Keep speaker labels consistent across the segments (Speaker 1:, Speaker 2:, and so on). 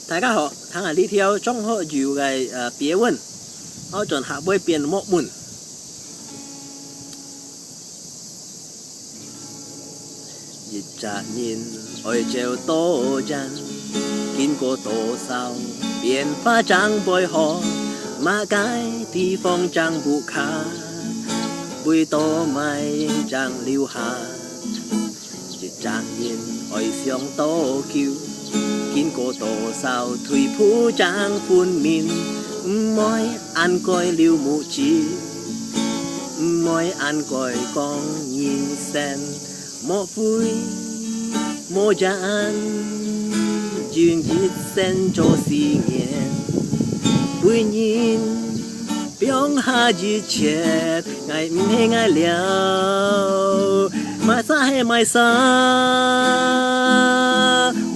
Speaker 1: 大家好，睇下呢條中學語嘅別文，我盡下會變木門。100年愛就多人，見過多少變化長輩學，馬街地方長不卡，會多米長留下。100年愛上多久？見過多少退鋪長寬面，唔愛眼蓋了目字，唔愛眼蓋講現身，莫悔莫讚，願一生做事業，每年表下一切，愛唔係愛了，買啥係買啥。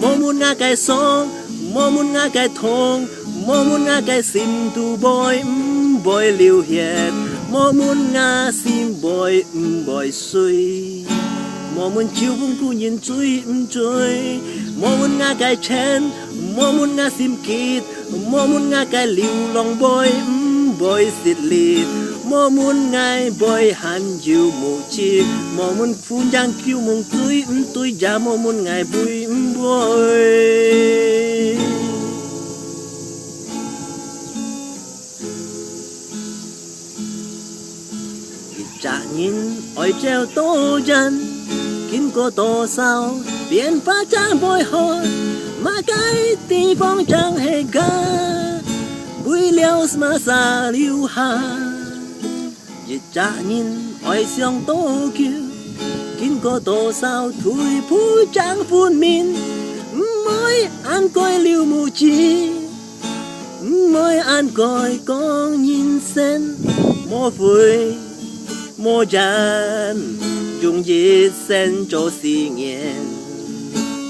Speaker 1: 莫muốn ngã cái song,莫muốn ngã cái thong,莫muốn ngã cái sim tu boy, boy liu hiệt,莫muốn ngã sim boy, boy suy,莫muốn chiếu vung cu nhìn chui, chui,莫muốn ngã cái chen,莫muốn ngã sim kít,莫muốn ngã cái liu long boy, boy xịt lịt,莫muốn ngài boy han chiu mu chi,莫muốn phun giang kêu mong tui giả,莫muốn ngài bui boy. Trả nhìn ôi treo tô chân, kinh có tô sao biến phá trang bồi hồi, mà cái tí phong chẳng hề ca, bui liao mà xa liu hà. Trả nhìn ôi xiong tô kêu, kinh có tô sao thui phú trang phun min, mới ăn coi liu mù chi, mới ăn coi con nhìn sen, mô vui mô gian, dùng nhiệt sen cho xì nghiền,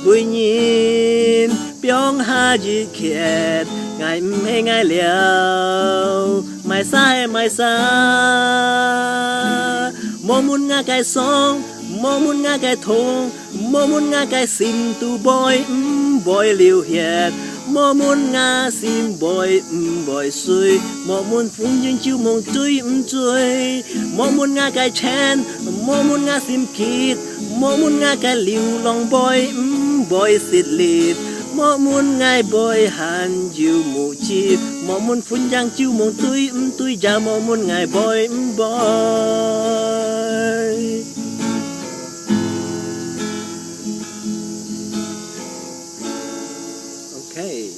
Speaker 1: bùi nhìn biong ha dì kiệt, ngài mê ngài liao, mai sa, mô muốn ngã cái song, mô muốn ngã cái thong, mô muốn ngã cái sim tu boy, boy liu hiệt, mô muốn ngã sim boy, boy suy, mô muốn phun dương chiu mong chui, chui, mô muốn ngã cái chen, mô muốn ngã sim kít, mô muốn ngã cái liu long boy, boy xịt lịt, mô muốn ngài boy han chiu mu chi, mô muốn phun giang chiu mong tui giả, mô muốn ngài boy, boy. Okay.